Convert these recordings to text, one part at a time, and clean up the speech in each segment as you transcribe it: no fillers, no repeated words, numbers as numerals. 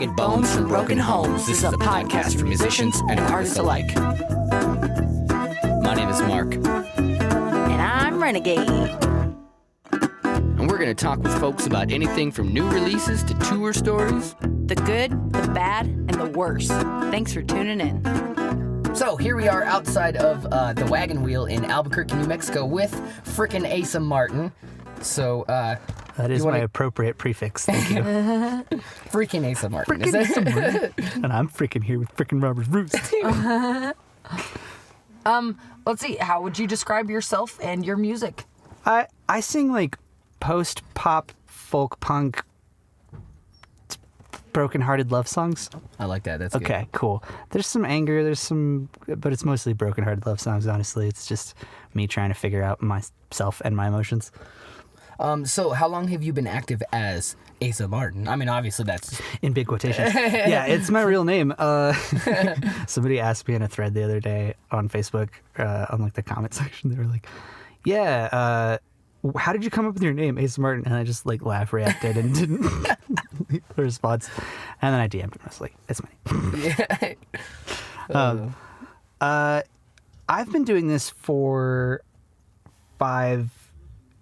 ragged bones from broken homes. This is a podcast for musicians and artists alike. My name is Mark. And I'm Renegade. And we're going to talk with folks about anything from new releases to tour stories. The good, the bad, and the worst. Thanks for tuning in. So here we are outside of the Wagon Wheel in Albuquerque, New Mexico with frickin' Asa Martin. So, that is my appropriate prefix. Thank you. Freaking Asa Martin. Frickin' Asa Martin. And I'm freaking here with frickin' Robert's Roost. Let's see. How would you describe yourself and your music? I sing like post-pop, folk punk, broken-hearted love songs. I like that. That's okay, good. Cool. There's some anger, but it's mostly broken-hearted love songs, honestly. It's just me trying to figure out myself and my emotions. So how long have you been active as Asa Martin? I mean, obviously that's... In big quotations. Yeah, it's my real name. Somebody asked me in a thread the other day on Facebook, on like the comment section, they were like, yeah, how did you come up with your name, Asa Martin? And I just like reacted and didn't leave a response. And then I DM'd him. I was like, that's my name. I've been doing this for 5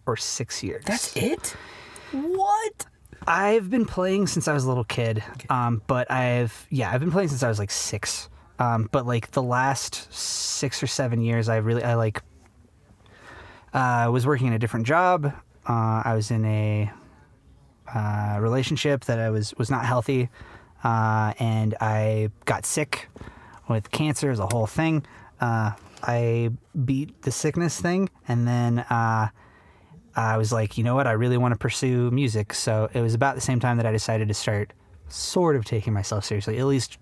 or 6 years. That's it? What? I've been playing since I was a little kid. Okay. But I've been playing since I was like 6. But like the last 6 or 7 years, I was working in a different job. I was in a relationship that I was not healthy, and I got sick with cancer. It was a whole thing. I beat the sickness thing, and then I was like, you know what? I really want to pursue music. So it was about the same time that I decided to start sort of taking myself seriously, at least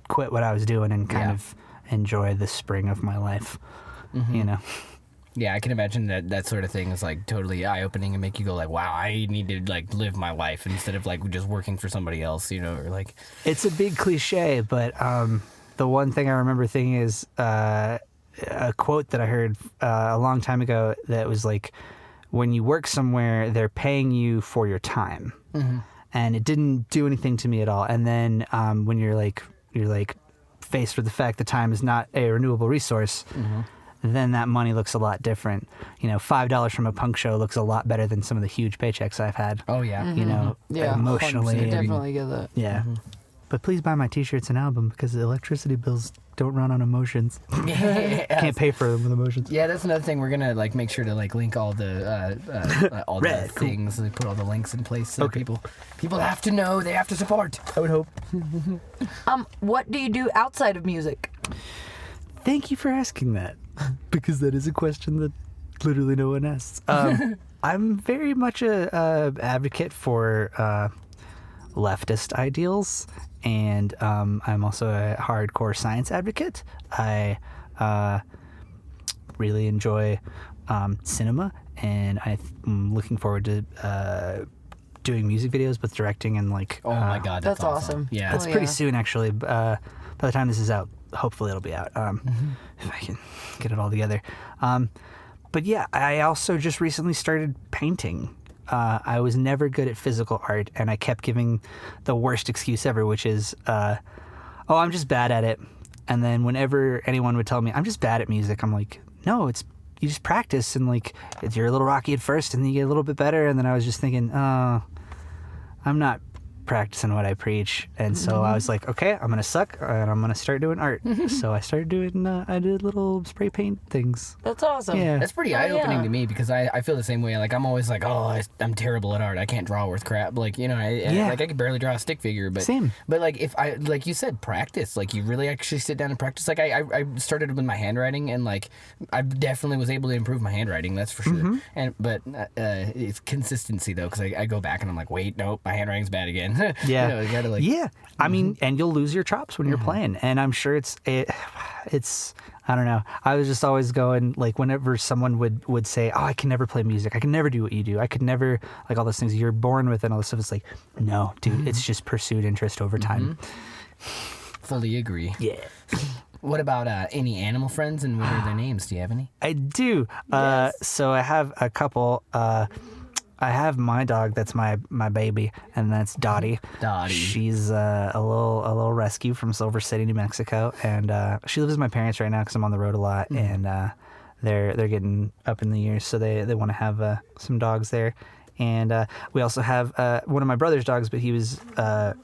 quit what I was doing and kind of enjoy the spring of my life, you know? Yeah, I can imagine that sort of thing is like totally eye-opening and make you go like, wow, I need to like live my life instead of like just working for somebody else, you know, or like... It's a big cliche, but the one thing I remember thinking is a quote that I heard a long time ago that was like, when you work somewhere, they're paying you for your time. Mm-hmm. And it didn't do anything to me at all. And then when you're faced with the fact that time is not a renewable resource, then that money looks a lot different. You know, $5 from a punk show looks a lot better than some of the huge paychecks I've had. Oh, yeah. You know, emotionally. I definitely get that. Yeah. But please buy my t-shirts and album because the electricity bills don't run on emotions. Can't pay for them with emotions. Yeah, that's another thing. We're gonna like make sure to like link all the the things and put all the links in place so people have to know, they have to support. I would hope. What do you do outside of music? Thank you for asking that, because that is a question that literally no one asks. I'm very much a advocate for leftist ideals, and I'm also a hardcore science advocate. I really enjoy cinema, and I'm looking forward to doing music videos, both directing and like... oh my god, that's awesome. Yeah. That's pretty soon, actually. By the time this is out, hopefully it'll be out, if I can get it all together. But yeah, I also just recently started painting. I was never good at physical art, and I kept giving the worst excuse ever, which is, I'm just bad at it. And then whenever anyone would tell me, I'm just bad at music, I'm like, no, you just practice, and like, you're a little rocky at first, and then you get a little bit better. And then I was just thinking, I'm not practicing what I preach. And so I was like, okay, I'm gonna suck and I'm gonna start doing art. So I started doing I did little spray paint things. That's awesome. Yeah, that's pretty eye-opening to me, because I feel the same way. Like, I'm always like, I'm terrible at art, I can't draw worth crap. Like, you know, I can barely draw a stick figure. But same. But like, if I, like you said, practice, like you really actually sit down and practice. Like I started with my handwriting, and like I definitely was able to improve my handwriting, that's for sure. But it's consistency though, because I go back and I'm like, wait, nope, my handwriting's bad again. Yeah. You know, you gotta like... Yeah. I mean, and you'll lose your chops when you're playing. And I'm sure it's I don't know. I was just always going, like, whenever someone would say, I can never play music, I can never do what you do, I could never, like, all those things you're born with and all this stuff, it's like, no, dude, it's just pursued interest over time. Fully agree. Yeah. What about any animal friends, and what are their names? Do you have any? I do. Yes. So I have a couple. I have my dog. That's my baby, and that's Dottie. Dottie. She's a little rescue from Silver City, New Mexico, and she lives with my parents right now because I'm on the road a lot, and they're getting up in the years, so they want to have some dogs there. And we also have one of my brother's dogs, but he was a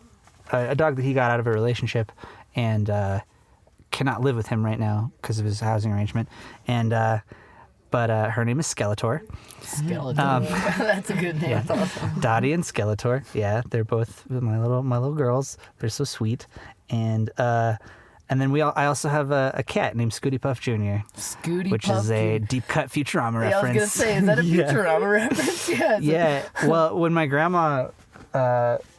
dog that he got out of a relationship, and cannot live with him right now because of his housing arrangement, and. But her name is Skeletor. Skeletor. That's a good name. Yeah. That's awesome. Dottie and Skeletor. Yeah, they're both my little girls. They're so sweet. And then I also have a cat named Scooty Puff Jr. Scooty which Puff is a Jr. deep cut Futurama reference. Yeah, I was gonna say, is that a Futurama reference? Yeah. Yeah. Well, when my grandma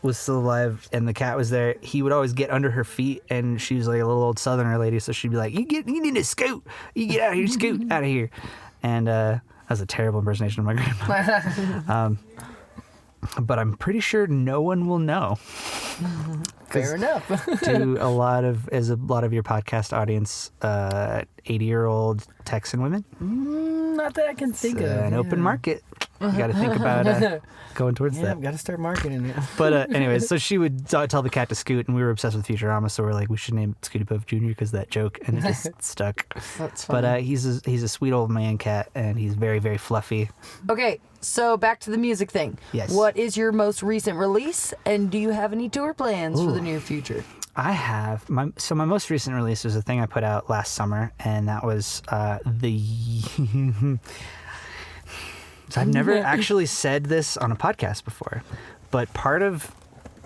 was still alive and the cat was there, he would always get under her feet, and she was like a little old Southerner lady, so she'd be like, "You need to scoot. You get out of here, scoot out of here." And that was a terrible impersonation of my grandma. But I'm pretty sure no one will know. Fair enough. Do a lot of your podcast audience 80-year-old Texan women? Not that I can think of. An open market. You got to think about going towards Yeah, that. I've got to start marketing it. But anyways, so she would tell the cat to scoot, and we were obsessed with Futurama, so we're like, we should name it Scooty Puff Jr. because that joke, and it just stuck. That's funny. But he's a sweet old man cat, and he's very, very fluffy. Okay, so back to the music thing. Yes. What is your most recent release, and do you have any tour plans for the near future? I have my most recent release was a thing I put out last summer, and that was So I've never actually said this on a podcast before, but part of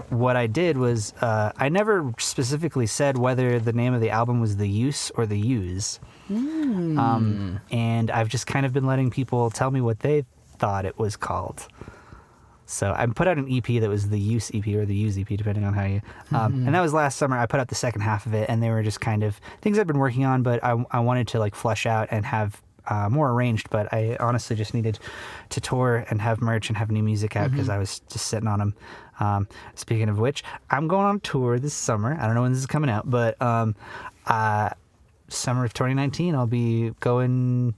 what I did was I never specifically said whether the name of the album was The Use or The Use. And I've just kind of been letting people tell me what they thought it was called. So I put out an EP that was the Use EP or the Use EP, depending on how you... And that was last summer. I put out the second half of it, and they were just kind of things I've been working on, but I wanted to like flesh out and have more arranged, but I honestly just needed to tour and have merch and have new music out because I was just sitting on them. Speaking of which, I'm going on tour this summer. I don't know when this is coming out, but summer of 2019, I'll be going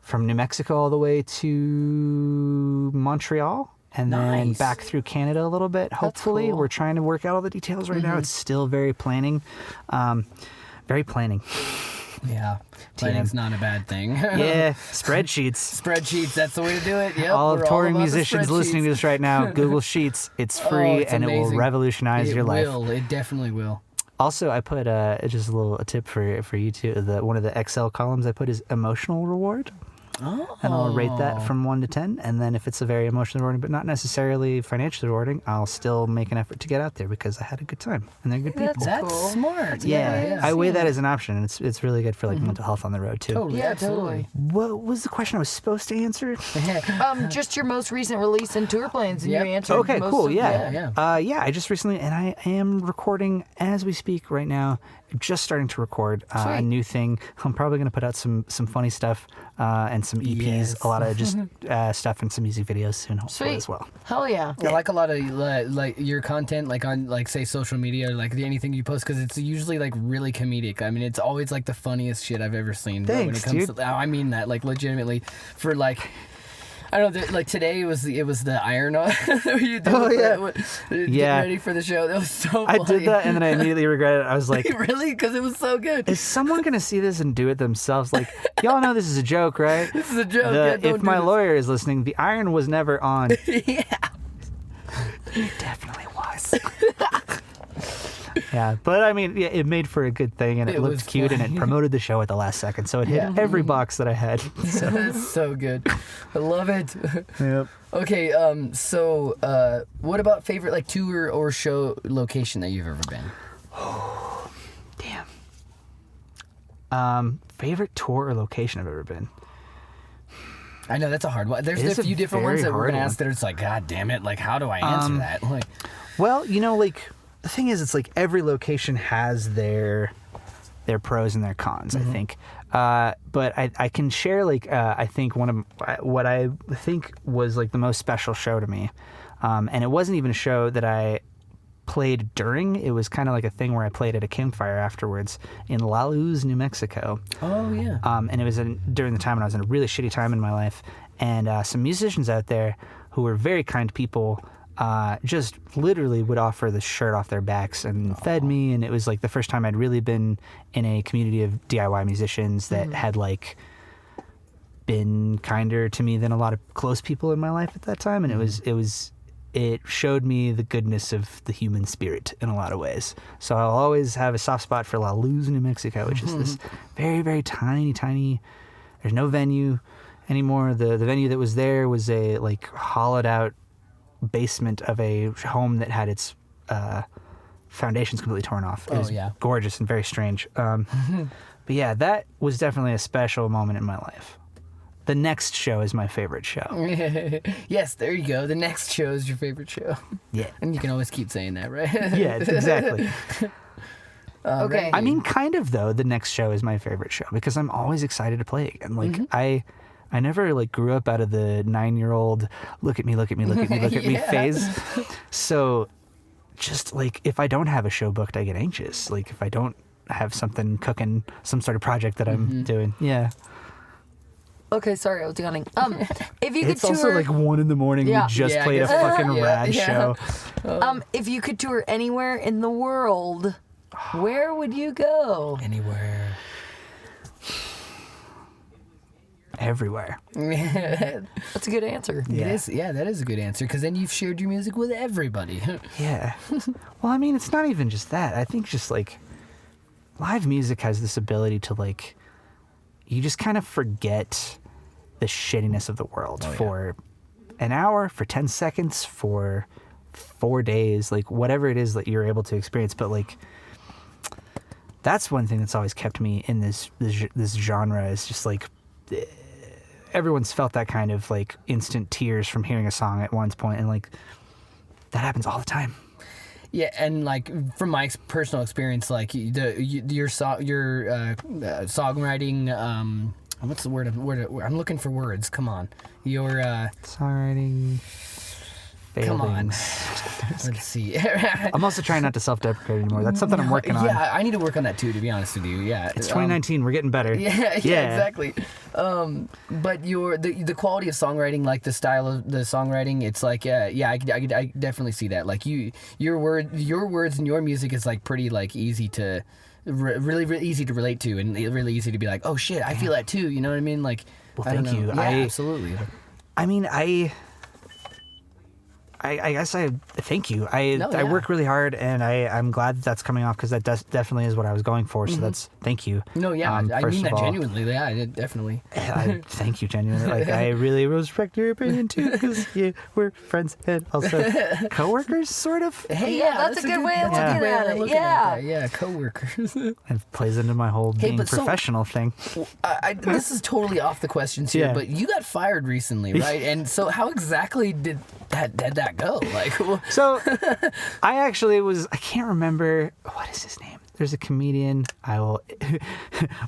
from New Mexico all the way to Montreal. And then back through Canada a little bit, hopefully. Cool. We're trying to work out all the details right now. It's still very planning. Very planning. Yeah. Planning's not a bad thing. Yeah, spreadsheets. Spreadsheets, that's the way to do it. Yep. All we're of touring about the musicians listening to spreadsheets. this right now, Google Sheets. It's free it's and it will amazing. revolutionize your life. It definitely will. Also, I put just a tip for you too. One of the Excel columns I put is emotional reward. Oh. And I'll rate that from 1 to 10. And then if it's a very emotionally rewarding, but not necessarily financially rewarding, I'll still make an effort to get out there because I had a good time and they're good people. That's Cool. smart. Yeah, I weigh that as an option, and it's really good for like mental health on the road too. Totally. Yeah, absolutely. What was the question I was supposed to answer? Just your most recent release and tour plans, and Yep. you answered Okay, most cool. of Yeah. I just recently, and I am recording as we speak right now. Just starting to record a Sweet. new thing. I'm probably going to put out some funny stuff and some EPs, Yes. a lot of just stuff and some music videos soon, hopefully Sweet. as well. Hell yeah. I like a lot of like your content, like on like say social media, like anything you post, because it's usually like really comedic. I mean, it's always like the funniest shit I've ever seen. Thanks, when it comes dude. to, I mean that like legitimately for like. I don't know. Like today, it was the iron on. You did getting ready for the show. That was so. I funny. did that and then I immediately regretted it. I was like, Really? Because it was so good. is someone going to see this and do it themselves? Like, y'all know this is a joke, right? This is a joke. Yeah, don't If do my this. lawyer is listening, the iron was never on. Yeah. It definitely was. Yeah, but I mean, yeah, it made for a good thing, and it It looked was cute, and funny. it promoted the show at the last second, so it hit Yeah. every box that I had. So, That's so good. I love it. yep. Okay. So, what about favorite like tour or show location that you've ever been? Damn. Favorite tour or location I've ever been? I know that's a hard one. There's It is a few a different very ones that we're hard gonna one. ask that it's like, God damn it! Like, how do I answer that? Like, Well, like the thing is, it's like every location has their pros and their cons. I think, but I can share like I think one of what I think was like the most special show to me, and it wasn't even a show that I played during. It was kind of like a thing where I played at a campfire afterwards in La Luz, New Mexico. oh yeah. And it was during the time when I was in a really shitty time in my life, and some musicians out there who were very kind people, just literally would offer the shirt off their backs and fed me. And it was like the first time I'd really been in a community of DIY musicians that had like been kinder to me than a lot of close people in my life at that time. And it showed me the goodness of the human spirit in a lot of ways. So I'll always have a soft spot for La Luz, New Mexico, which is this very, very tiny, there's no venue anymore. The venue that was there was a like hollowed out basement of a home that had its foundations completely torn off. It was gorgeous and very strange. But yeah, that was definitely a special moment in my life. The next show is my favorite show. Yes, there you go. The next show is your favorite show. Yeah. And you can always keep saying that, right? Yeah, exactly. Okay. I mean, kind of, though, the next show is my favorite show because I'm always excited to play again. Like, I never, like, grew up out of the 9-year-old look at me phase. So just, like, if I don't have a show booked, I get anxious. Like, if I don't have something cooking, some sort of project that I'm doing. Yeah. Okay, sorry, I was yawning. If you could It's tour, also like 1 a.m. We just played a fucking rad show. if you could tour anywhere in the world, where would you go? Anywhere. Everywhere. That's a good answer. It is. Yeah, that is a good answer because then you've shared your music with everybody. Yeah. Well, I mean, it's not even just that. I think just like live music has this ability to like, you just kind of forget the shittiness of the world for an hour, for 10 seconds, for 4 days, like whatever it is that you're able to experience. But like, that's one thing that's always kept me in this genre is just like, everyone's felt that kind of like instant tears from hearing a song at one point, and like that happens all the time. Yeah, and like from my personal experience, like your songwriting. What's the word? I'm looking for words. Come on, your songwriting. Come on. Failings. Let's see. I'm also trying not to self-deprecate anymore. That's something I'm working on. Yeah, I need to work on that too, to be honest with you. Yeah. It's 2019. We're getting better. Yeah, exactly. But the quality of songwriting, like the style of the songwriting, it's like, I definitely see that. Like your words and your music is like pretty like easy to, really, really easy to relate to, and really easy to be like, oh shit, I feel that too. You know what I mean? Like, well, thank you. Yeah, absolutely. I mean, I guess I thank you. I work really hard, and I'm glad that's coming off because that definitely is what I was going for. So that's thank you. No, yeah, I mean that genuinely. Yeah, definitely. Thank you genuinely. Like I really respect your opinion too because we're friends and also coworkers, sort of. Hey, yeah, that's a good way of looking at it. Yeah, coworkers. It plays into my whole being professional thing. This is totally off the questions here, but you got fired recently, right? And so, how exactly did that go? Like, so I can't remember what is his name. There's a comedian.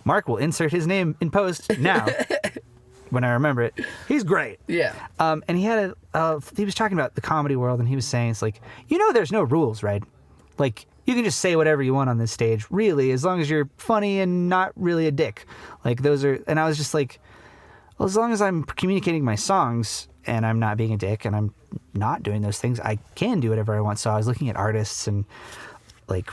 Mark will insert his name in post now when I remember it. He's great. Yeah. And he had he was talking about the comedy world, and he was saying it's like, there's no rules, right? Like you can just say whatever you want on this stage, really, as long as you're funny and not really a dick. Like those are, and I was just like, well, as long as I'm communicating my songs and I'm not being a dick and I'm not doing those things, I can do whatever I want. So I was looking at artists and like,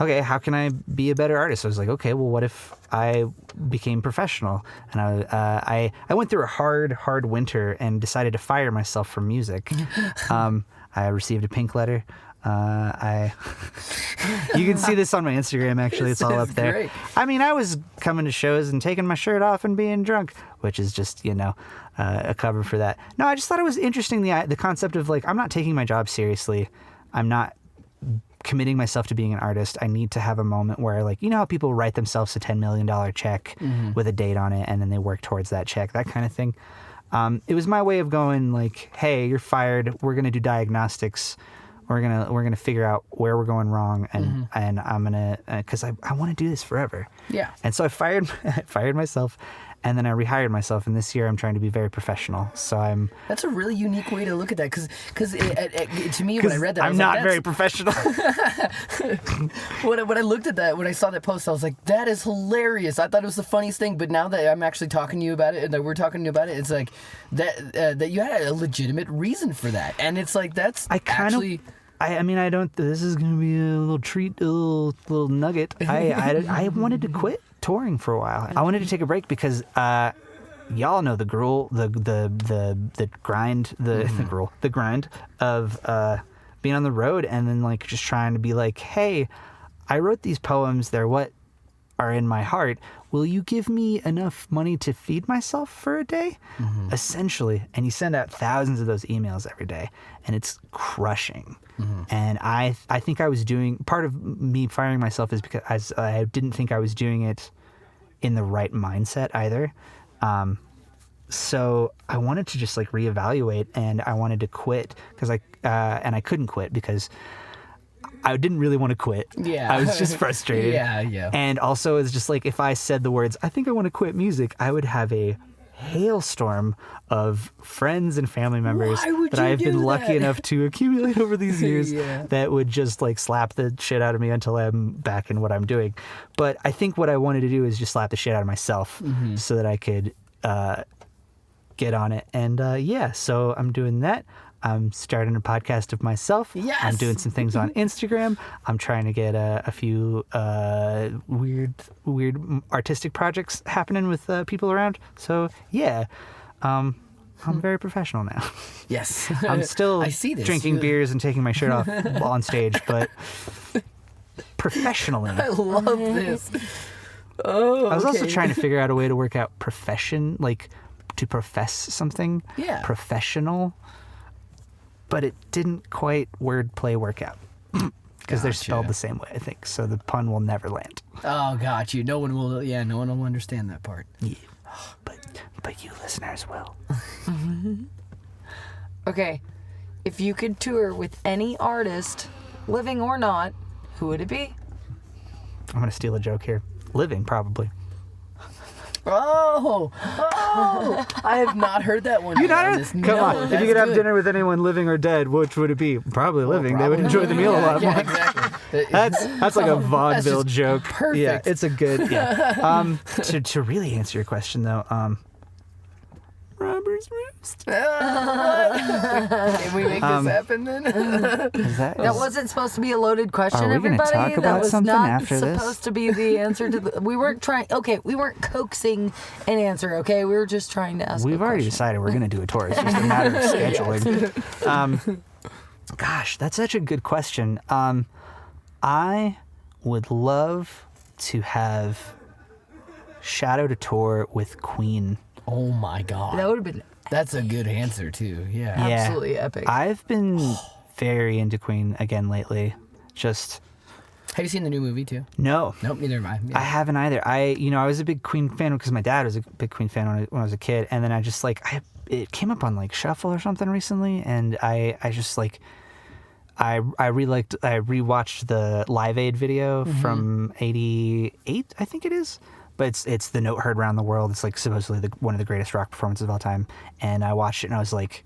okay, how can I be a better artist? I was like, okay, well, what if I became professional? And I went through a hard winter and decided to fire myself from music. I received a pink letter. You can see this on my Instagram, actually. It's all up there. Great. I mean, I was coming to shows and taking my shirt off and being drunk, which is just, a cover for that. No, I just thought it was interesting, the concept of, like, I'm not taking my job seriously. I'm not committing myself to being an artist. I need to have a moment where, like, how people write themselves a $10 million check with a date on it, and then they work towards that check, that kind of thing. It was my way of going, like, hey, you're fired. We're going to do diagnostics. We're gonna figure out where we're going wrong, and I'm gonna because I want to do this forever. Yeah. And so I fired myself, and then I rehired myself, and this year I'm trying to be very professional. So I'm. That's a really unique way to look at that, because to me, when I read that, I I'm was not like, very professional. when I looked at that, when I saw that post, I was like, that is hilarious. I thought it was the funniest thing, but now that I'm actually talking to you about it, and that we're talking to you about it, it's like that you had a legitimate reason for that, and it's like that's I mean, I don't. This is gonna be a little treat, a little nugget. I wanted to quit touring for a while. I wanted to take a break because y'all know the gruel, the grind, the grind of being on the road, and then like just trying to be like, hey, I wrote these poems. They're what are in my heart. Will you give me enough money to feed myself for a day? Essentially. And you send out thousands of those emails every day, and it's crushing. And I think I was doing, part of me firing myself is because I didn't think I was doing it in the right mindset either. So I wanted to just like reevaluate, and I wanted to quit because and I couldn't quit because I didn't really want to quit. Yeah. I was just frustrated. Yeah. And also it's just like, if I said the words, I think I want to quit music, I would have a hailstorm of friends and family members that I have been lucky enough to accumulate over these years that would just like slap the shit out of me until I'm back in what I'm doing. But I think what I wanted to do is just slap the shit out of myself so that I could get on it. And so I'm doing that. I'm starting a podcast of myself. Yes. I'm doing some things on Instagram. I'm trying to get a few weird artistic projects happening with people around. So yeah, I'm very professional now. Yes. I'm still I see this. drinking beers and taking my shirt off on stage, but professionally. I love this. I was also trying to figure out a way to work out profession, like to profess something. Yeah. Professional. But it didn't quite wordplay work out because they're spelled the same way, I think. So the pun will never land. Oh, got you. No one will understand that part. Yeah. But you listeners will. Okay, if you could tour with any artist, living or not, who would it be? I'm going to steal a joke here. Living, probably. Oh, I have not heard that one. You not heard? Come on. If you could have dinner with anyone living or dead, which would it be? Probably living. They would enjoy the meal a lot more. Exactly. That's like a vaudeville joke. Perfect. Yeah, it's a good. Yeah. To really answer your question though, Robert's Roost. Can we make this happen then? That wasn't supposed to be a loaded question, Are we gonna everybody. talk That about was something not after this? supposed to be the answer to the. We weren't coaxing an answer. Okay, we were just trying to ask. We've already decided we're going to do a tour. It's just a matter of scheduling. Gosh, that's such a good question. I would love to have shadowed a tour with Queen. Oh my God. That would have been. That's a good answer too. Yeah. Absolutely epic. I've been very into Queen again lately. Just Have you seen the new movie too? no. Nope, neither am I. Yeah. I haven't either. I was a big Queen fan because my dad was a big Queen fan when I was a kid, and then I just like it came up on like Shuffle or something recently, and I just like I rewatched the Live Aid video from '88, I think it is. But it's the note heard around the world. It's like supposedly one of the greatest rock performances of all time. And I watched it and I was like,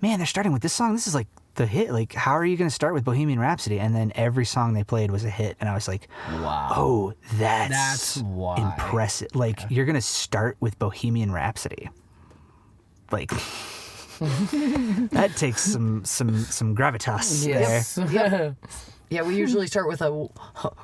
man, they're starting with this song. This is like the hit. Like, how are you going to start with Bohemian Rhapsody? And then every song they played was a hit. And I was like, wow. Oh, That's why. impressive. Like, you're going to start with Bohemian Rhapsody. Like, that takes some gravitas there. Yeah, we usually start with a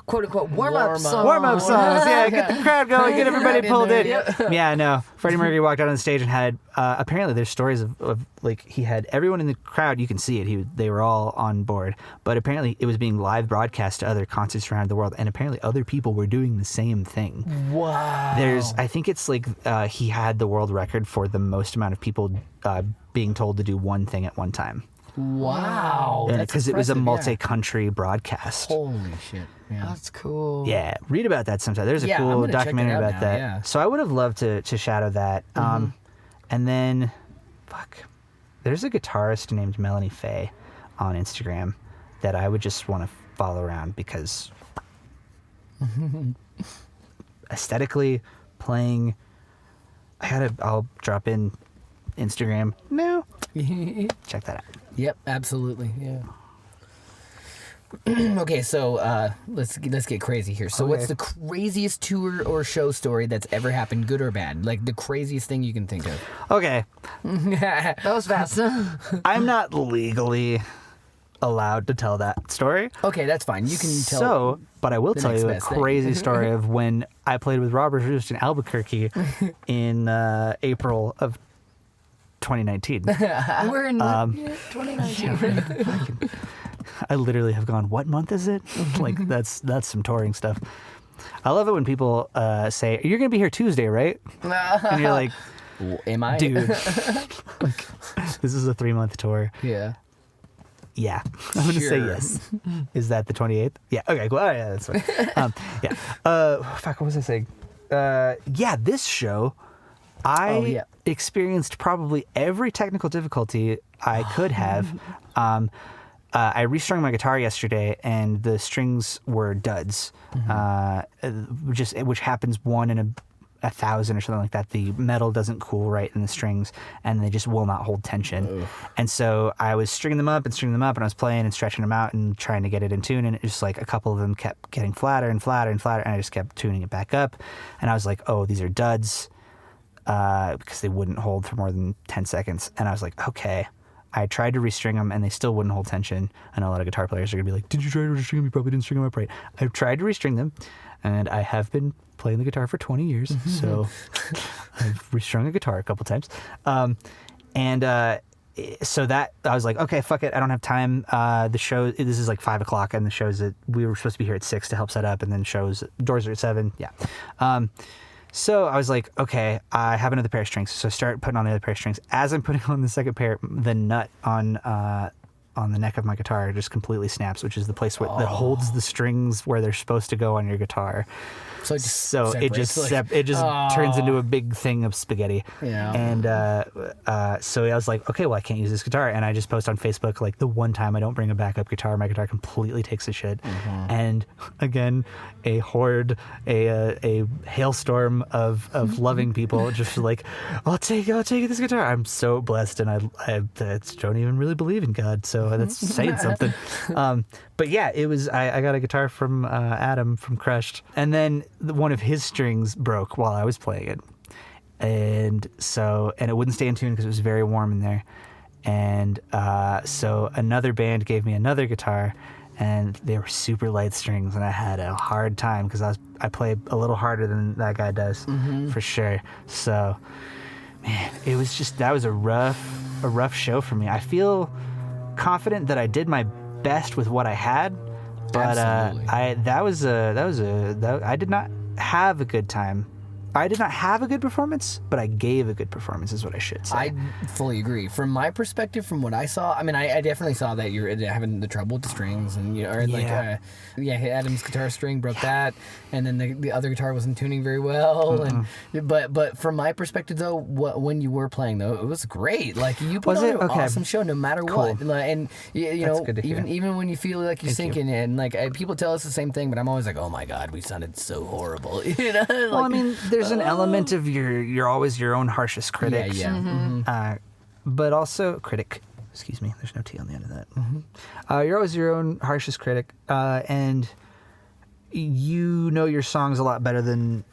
quote-unquote warm-up song. Warm-up songs, yeah. Get the crowd going, get everybody pulled in. Yeah, no. Freddie Mercury walked out on the stage and had, apparently there's stories of like, he had everyone in the crowd, you can see it, they were all on board. But apparently it was being live broadcast to other concerts around the world, and apparently other people were doing the same thing. Wow. I think it's like, he had the world record for the most amount of people being told to do one thing at one time. Wow. Because it was a multi-country broadcast. Holy shit. Yeah. That's cool. Yeah, read about that sometime. There's a I'm cool gonna check documentary it out about now, that. yeah. So I would have loved to shadow that. And then, there's a guitarist named Melanie Faye on Instagram that I would just want to follow around because aesthetically, playing I'll drop in Instagram now. Check that out. Yep, absolutely. Yeah. Okay, so let's get crazy here. So, what's the craziest tour or show story that's ever happened, good or bad? Like the craziest thing you can think of. Okay. That was fast. I'm not legally allowed to tell that story. Okay, that's fine. You can tell. So, but I will tell next you a best thing. crazy story of when I played with Roost in Albuquerque in April of 2019. We're in 2019. I literally have gone, what month is it? Like, that's some touring stuff. I love it when people say, you're going to be here Tuesday, right? And you're like, Am I? dude, like, this is a 3-month tour. Yeah. Yeah, I'm going to say Sure. yes. Is that the 28th? Yeah, okay, cool. Oh, yeah, that's fine. Yeah. Fuck, what was I saying? Yeah, this show, I experienced probably every technical difficulty I could have. I restrung my guitar yesterday, and the strings were duds, which happens 1 in 1,000 or something like that. The metal doesn't cool right in the strings, and they just will not hold tension. Ugh. And so I was stringing them up, and I was playing and stretching them out and trying to get it in tune, and it just like a couple of them kept getting flatter and flatter and flatter, and I just kept tuning it back up, and I was like, oh, these are duds, because they wouldn't hold for more than 10 seconds, and I was like, okay. I tried to restring them, and they still wouldn't hold tension. I know a lot of guitar players are going to be like, did you try to restring them? You probably didn't string them up right. I've tried to restring them, and I have been playing the guitar for 20 years, so I've restrung a guitar a couple times. So that, I was like, okay, fuck it, I don't have time. The show, this is like 5 o'clock, and the show's that we were supposed to be here at 6 to help set up, and then doors are at 7, yeah. So I was like, okay, I have another pair of strings. So I start putting on the other pair of strings. As I'm putting on the second pair, the nut on the neck of my guitar just completely snaps, which is the place that holds the strings where they're supposed to go on your guitar. So it just turns into a big thing of spaghetti. Yeah. And so I was like, okay, well, I can't use this guitar. And I just post on Facebook, like, the one time I don't bring a backup guitar, my guitar completely takes a shit. Mm-hmm. And again, a hailstorm of loving people just like, I'll take this guitar. I'm so blessed, and I don't even really believe in God, so that's saying something. But yeah, it was. I got a guitar from Adam from Crushed, and then one of his strings broke while I was playing it, and it wouldn't stay in tune because it was very warm in there, and so another band gave me another guitar, and they were super light strings, and I had a hard time because I play a little harder than that guy does, for sure. So, man, it was just, that was a rough show for me. I feel confident that I did my best with what I had, but I did not have a good time. I did not have a good performance, but I gave a good performance, is what I should say. I fully agree. From my perspective, from what I saw, I mean, I definitely saw that you're having the trouble with the strings, and Adam's guitar string broke that, and then the other guitar wasn't tuning very well, and but from my perspective though, when you were playing though, it was great. Like, you put on an awesome show no matter what, and you know, even when you feel like you're sinking in, like, people tell us the same thing, but I'm always like, oh my god, we sounded so horrible, you know. Well, I mean, there's an element of you're always your own harshest critic. Yeah. Mm-hmm. But also critic. Excuse me. There's no T on the end of that. Mm-hmm. You're always your own harshest critic, and you know your songs a lot better than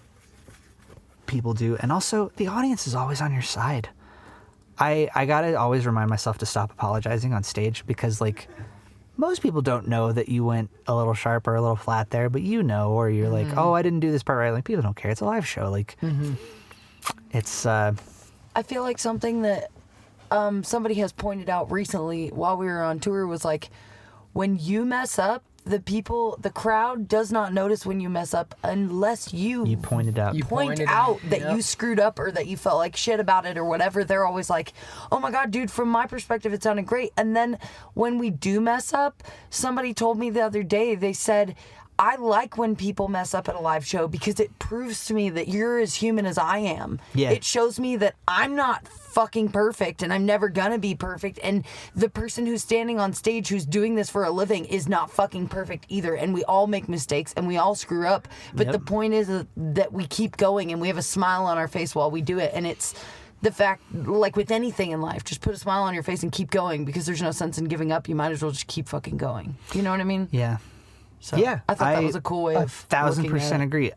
people do. And also, the audience is always on your side. I gotta always remind myself to stop apologizing on stage, because, like, most people don't know that you went a little sharp or a little flat there, but you know, or you're like, oh, I didn't do this part right. Like, people don't care. It's a live show. Like, it's... I feel like something that somebody has pointed out recently while we were on tour was, like, when you mess up, the crowd does not notice when you mess up unless you point out that you screwed up or that you felt like shit about it or whatever. They're always like, oh my god, dude, from my perspective it sounded great. And then when we do mess up, somebody told me the other day, they said, I like when people mess up at a live show because it proves to me that you're as human as I am. Yeah. It shows me that I'm not fucking perfect and I'm never gonna be perfect. And the person who's standing on stage who's doing this for a living is not fucking perfect either. And we all make mistakes and we all screw up. But the point is that we keep going and we have a smile on our face while we do it. And it's the fact, like with anything in life, just put a smile on your face and keep going because there's no sense in giving up. You might as well just keep fucking going. You know what I mean? Yeah. So Yeah, I thought that was a cool way of 1,000% agree.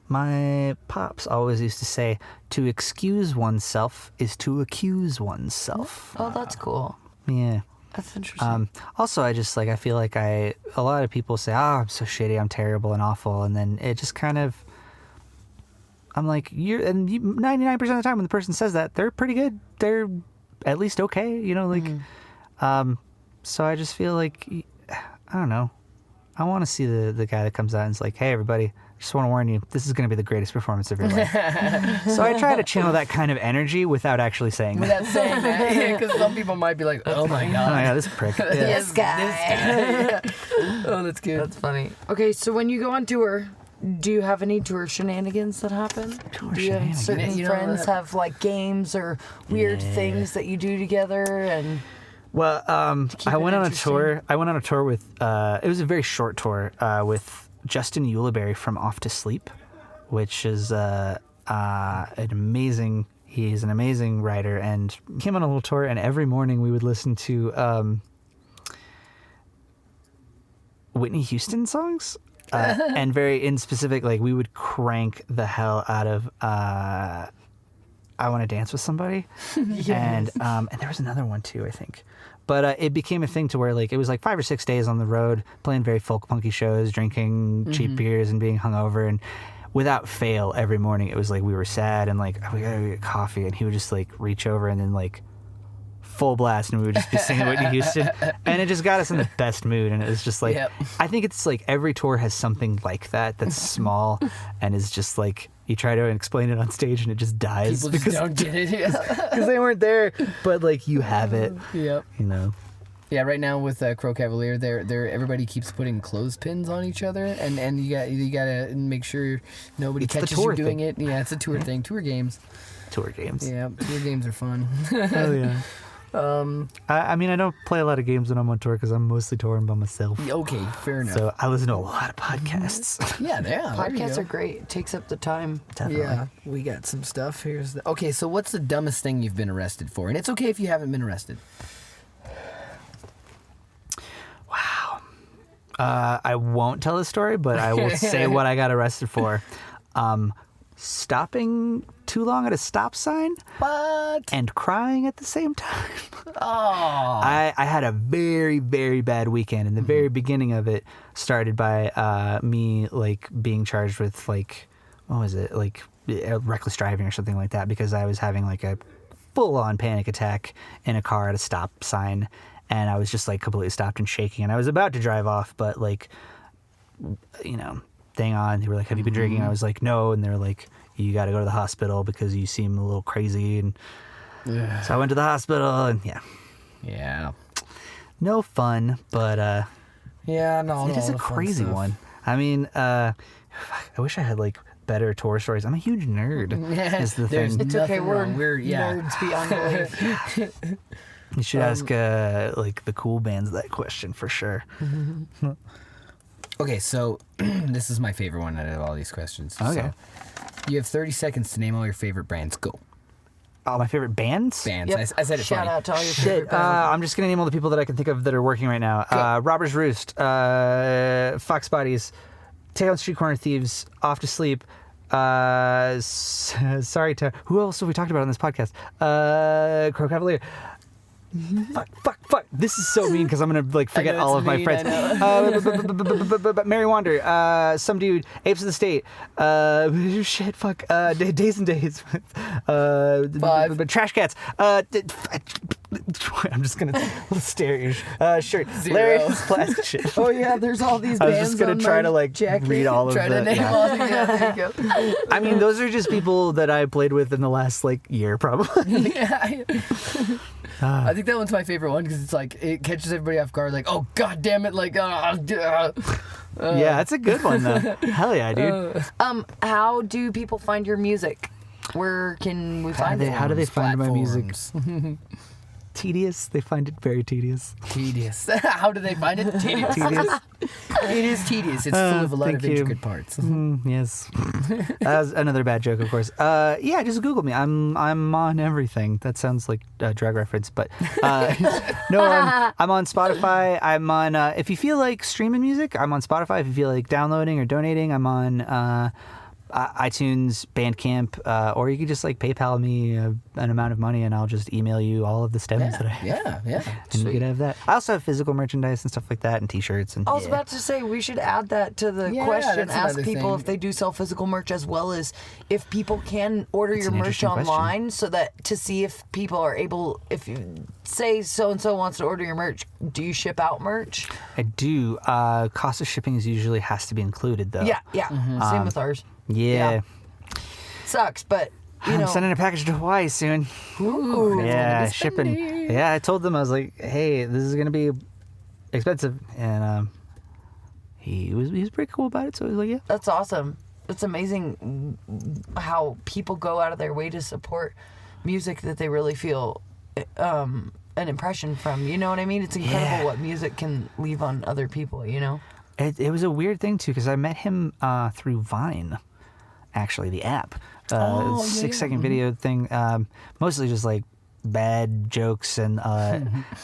My pops always used to say, to excuse oneself is to accuse oneself. Oh, that's cool. Yeah. That's interesting. Also, I just, like, I feel like a lot of people say, oh, I'm so shitty, I'm terrible and awful. And then it just kind of, I'm like, 99% of the time when the person says that, they're pretty good. They're at least okay, you know, like, so I just feel like, I don't know. I want to see the guy that comes out and is like, hey, everybody, just want to warn you, this is going to be the greatest performance of your life. So I try to channel that kind of energy without actually saying that. Without saying that, because some people might be like, oh my Oh, god. yeah, this prick. Yeah. This guy. Oh, that's good. That's funny. Okay, so when you go on tour, do you have any tour shenanigans that happen? Do you have shenanigans? certain You know friends what? have like games or weird things that you do together? And Well, I it went on a interesting. tour. I went on a tour with. It was a very short tour with Justin Ulibarri from Off to Sleep, which is an amazing. He's an amazing writer, and came on a little tour. And every morning we would listen to Whitney Houston songs, and very in specific, like we would crank the hell out of. I Want to Dance with Somebody. And there was another one too, I think. But it became a thing to where like it was like 5 or 6 days on the road playing very folk punky shows, drinking cheap beers and being hungover, and without fail every morning it was like we were sad and like we gotta get coffee, and he would just like reach over and then like full blast and we would just be singing Whitney Houston, and it just got us in the best mood. And it was just like I think it's like every tour has something like that that's small and is just like you try to explain it on stage and it just dies People just don't get it. because they weren't there, but like you have it. Yep. You know. Yeah, right now with Crow Cavalier, they're everybody keeps putting clothespins on each other, and you gotta make sure nobody It's the catches tour you doing thing. it. Yeah, it's a tour thing. Tour games. Tour games. Yeah, tour games are fun. Oh yeah. I mean, I don't play a lot of games when I'm on tour because I'm mostly touring by myself. Okay, fair enough. So I listen to a lot of podcasts. yeah, there you podcasts go. are great. It takes up the time. Definitely. Yeah, we got some stuff. Okay, so what's the dumbest thing you've been arrested for? And it's okay if you haven't been arrested. Wow. I won't tell the story, but I will say what I got arrested for. Stopping too long at a stop sign What? and crying at the same time. Oh. I had a very, very bad weekend, and the very beginning of it started by me like being charged with like, what was it, like reckless driving or something like that, because I was having like a full-on panic attack in a car at a stop sign, and I was just like completely stopped and shaking, and I was about to drive off, but like, you know, thing on, they were like, have you been drinking? And I was like, no, and they're like, you got to go to the hospital because you seem a little crazy, and so I went to the hospital, and Yeah. no fun, but Yeah, no. it is a crazy one. I mean, I wish I had like better tour stories. I'm a huge nerd. Is the There's thing. It's okay. Nothing We're wrong. We're- yeah. nerds beyond belief. You should ask like the cool bands that question for sure. Okay, so this is my favorite one out of all these questions. Okay. So, you have 30 seconds to name all your favorite brands. Go. Oh, my favorite bands? Bands. Yep. I said it Shout funny. out to all your favorite Shit, bands. I'm just gonna name all the people that I can think of that are working right now. Robbers Roost, Fox Bodies, Tail and Street Corner Thieves, Off to Sleep. Sorry to who else have we talked about on this podcast? Crow Cavalier. Fuck. This is so mean because I'm going to like forget know all it's of my mean, friends. I Mary Wander, some dude, Apes of the State, shit, fuck, Days and Days, Trash Cats, I'm just going to stare at your shirt. Zero. Larry's Plastic Shit. Oh yeah, there's all these I was bands just going on to try my to like jacket. read all of Try to the... name yeah. all. Yeah, there you go. I mean, those are just people that I played with in the last like year, probably. Yeah. I think that one's my favorite one because it's like it catches everybody off guard. Like, oh god damn it! Like, Yeah, that's a good one though. Hell yeah, dude. How do people find your music? Where can we find it? How do they find my music? Platforms. Tedious. They find it very tedious. Tedious. How do they find it? Tedious. It is tedious. It's full of a lot of thank you. intricate parts. Yes. That was another bad joke, of course. Yeah, just Google me. I'm on everything. That sounds like a drug reference, but no, I'm on Spotify. I'm on. If you feel like streaming music, I'm on Spotify. If you feel like downloading or donating, I'm on iTunes, Bandcamp, or you can just like PayPal me an amount of money and I'll just email you all of the stems that I have. Yeah. And you could have that. I also have physical merchandise and stuff like that and t-shirts. And I was about to say we should add that to the Yeah, question. that's Ask another people thing. if they do sell physical merch, as well as if people can order That's your an merch interesting question. online, so that to see if people are able. If you say so and so wants to order your merch, do you ship out merch? I do. Cost of shipping is usually has to be included though. Yeah. Same with ours. Yeah. Sucks, but you I'm know. sending a package to Hawaii soon. Ooh, Yeah, shipping. Yeah, I told them, I was like, hey, this is going to be expensive. And he was pretty cool about it. So he was like, yeah. That's awesome. It's amazing how people go out of their way to support music that they really feel an impression from. You know what I mean? It's incredible what music can leave on other people, you know? It was a weird thing, too, because I met him through Vine, actually, the app. 6-second video thing. Mostly just like bad jokes and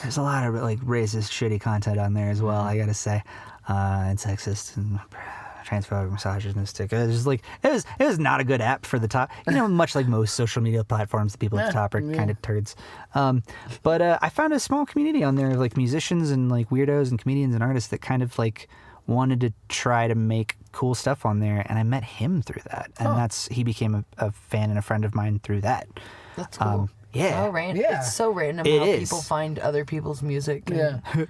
there's a lot of like racist, shitty content on there as well, I gotta say. And sexist and transphobic, misogynistic. It was just like it was not a good app for the top. You know, much like most social media platforms, the people at the top are kind of turds. But I found a small community on there of like musicians and like weirdos and comedians and artists that kind of like wanted to try to make cool stuff on there, and I met him through that, and he became a fan and a friend of mine through that. That's cool. Yeah. So random. Yeah. It's so random It how is. people find other people's music. and- Yeah.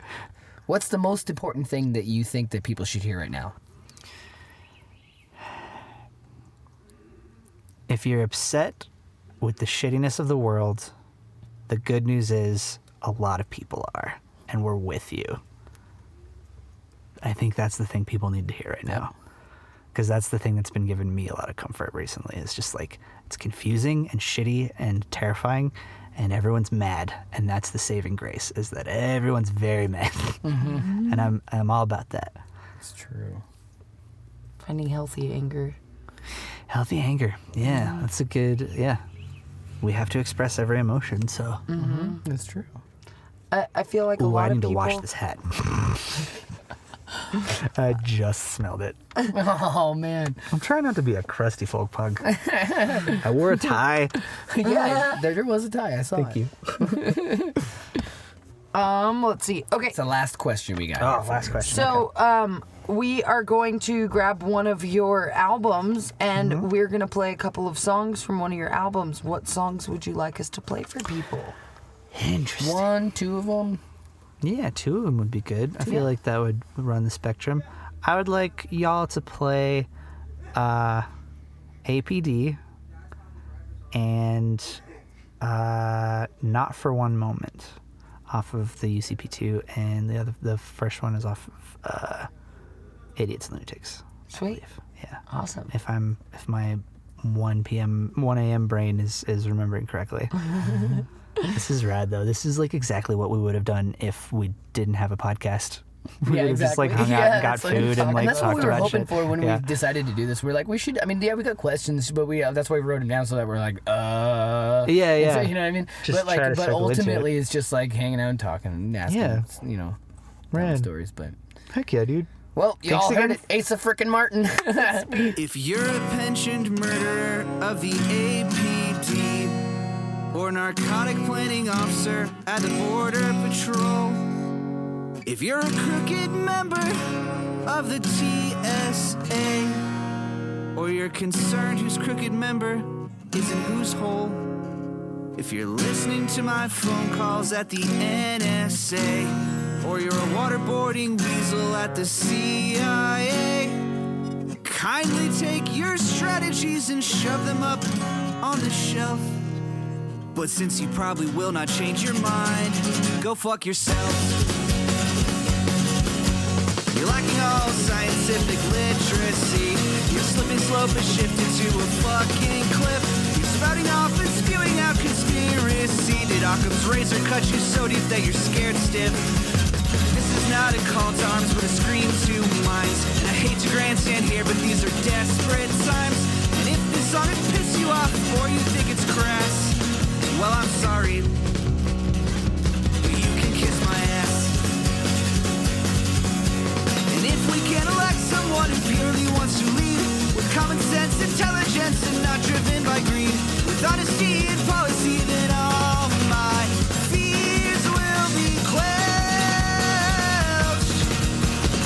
What's the most important thing that you think that people should hear right now? If you're upset with the shittiness of the world, the good news is a lot of people are, and we're with you. I think that's the thing people need to hear right now. Because that's the thing that's been giving me a lot of comfort recently. It's just like, it's confusing and shitty and terrifying, and everyone's mad. And that's the saving grace, is that everyone's very mad. And I'm all about that. It's true. Finding healthy anger. Healthy anger. Yeah, that's a good, yeah. We have to express every emotion, so. That's true. I feel like a Ooh, lot I of need to people. wash this hat. I just smelled it. Oh man. I'm trying not to be a crusty folk pug. I wore a tie. Yeah, there was a tie. I saw Thank it. you. Let's see. Okay. It's the last question we got. Oh, here for last you. question. So, we are going to grab one of your albums, and we're going to play a couple of songs from one of your albums. What songs would you like us to play for people? Interesting. 1, 2 of them. Yeah, 2 of them would be good. I feel like that would run the spectrum. I would like y'all to play APD and Not For One Moment off of the UCP2, and the first one is off of Idiots and Lunatics. I Sweet. believe. Yeah. Awesome. If my 1 a.m. brain is remembering correctly. This is rad though. This is like exactly what we would have done if we didn't have a podcast. We would have just like hung out and got food and like that's what talked we were about hoping shit. for when Yeah. we decided to do this. We're like, we should. I mean, we got questions, but that's why we wrote them down so that we're like, Yeah, and so, yeah. you know what I mean? Just but try to but cycle into ultimately, it. it's just like hanging out and talking and asking, Yeah. telling Rad. stories. But Heck yeah, dude. well, y'all Thanks heard again. it, Asa frickin' Martin. If you're a pensioned murderer of the APD or narcotic planning officer at the Border Patrol, if you're a crooked member of the TSA, or you're concerned whose crooked member is in whose hole, if you're listening to my phone calls at the NSA, or you're a waterboarding weasel at the CIA, kindly take your strategies and shove them up on the shelf. But since you probably will not change your mind, go fuck yourself. You're lacking all scientific literacy. Your slippery slope has shifted to a fucking cliff. You're spouting off and spewing out conspiracy. Did Occam's razor cut you so deep that you're scared stiff? This is not a call to arms, but a scream to minds. And I hate to grandstand here, but these are desperate times. And if this song has pissed you off or you think it's crass, well, I'm sorry. You can kiss my ass. And if we can elect someone who purely wants to lead with common sense, intelligence, and not driven by greed, with honesty and policy, then all my fears will be quenched.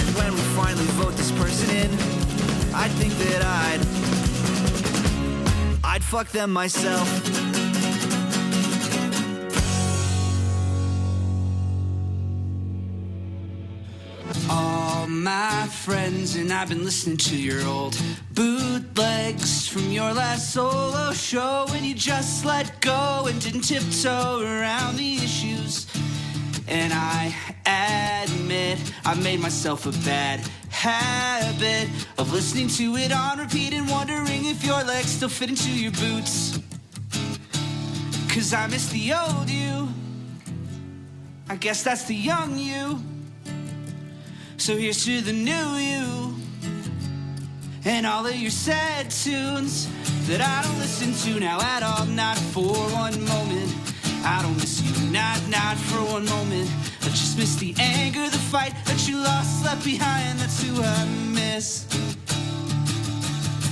And when we finally vote this person in, I think that I'd fuck them myself. All my friends and I've been listening to your old bootlegs from your last solo show, when you just let go and didn't tiptoe around the issues. And I admit I made myself a bad habit of listening to it on repeat and wondering if your legs still fit into your boots. 'Cause I miss the old you, I guess that's the young you. So here's to the new you and all of your sad tunes that I don't listen to now at all, not for one moment. I don't miss you, not for one moment. I just miss the anger, the fight that you lost, left behind. That's who I miss.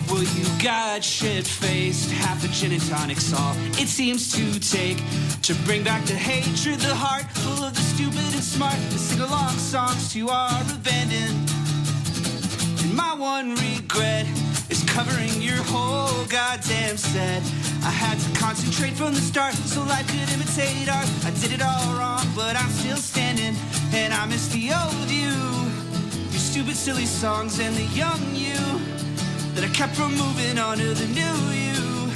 Well, you got shit-faced, half a gin and tonic's all it seems to take to bring back the hatred, the heart full of the stupid and smart, to sing along songs to our abandon. And my one regret is covering your whole goddamn set. I had to concentrate from the start so life could imitate art. I did it all wrong, but I'm still standing. And I miss the old you, your stupid silly songs, and the young you that I kept from moving on to the new you.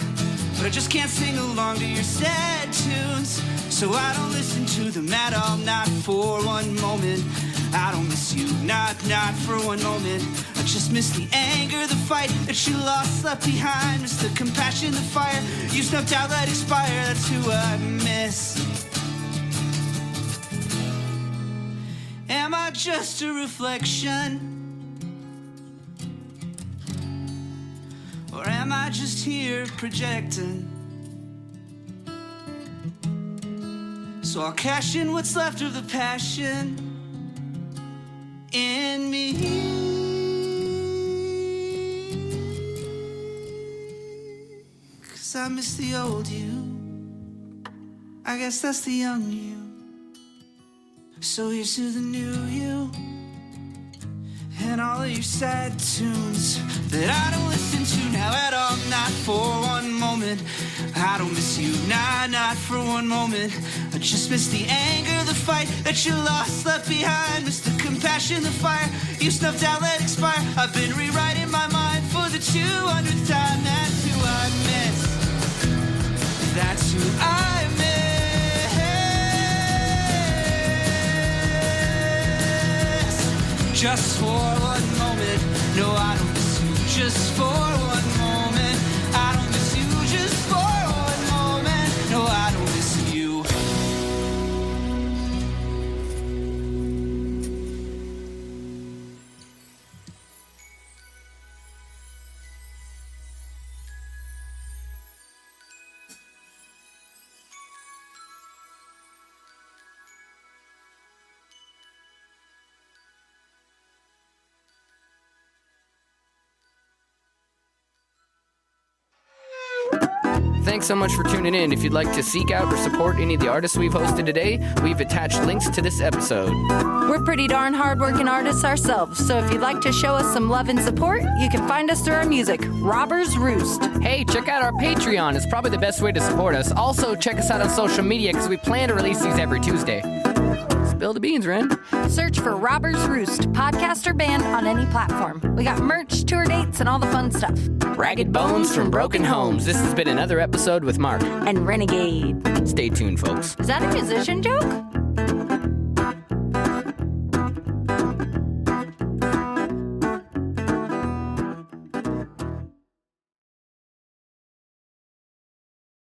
But I just can't sing along to your sad tunes, so I don't listen to them at all, not for one moment. I don't miss you, not for one moment. I just miss the anger, the fight that you lost, left behind. Miss the compassion, the fire you snuffed out, let expire. That's who I miss. Am I just a reflection? Or am I just here projecting? So I'll cash in what's left of the passion in me. 'Cause I miss the old you, I guess that's the young you. So here's to the new you and all of your sad tunes that I don't listen to now at all, not for one moment. I don't miss you, not for one moment. I just miss the anger, the fight that you lost, left behind. Miss the compassion, the fire you snuffed out, let expire. I've been rewriting my mind for the 200th time. That's who I miss. That's who I miss. Just for one moment. No, I don't miss you just for one moment. I don't miss you just for one moment. No, I don't miss you. Thanks so much for tuning in. If you'd like to seek out or support any of the artists we've hosted today, we've attached links to this episode. We're pretty darn hardworking artists ourselves, so if you'd like to show us some love and support, you can find us through our music, Robbers Roost. Hey, check out our Patreon. It's probably the best way to support us. Also, check us out on social media because we plan to release these every Tuesday. Spill the beans, Ren. Search for Robbers Roost, podcast or band on any platform. We got merch, tour dates, and all the fun stuff. Ragged Bones from Broken Homes. This has been another episode with Mark And Renegade. Stay tuned, folks. Is that a musician joke?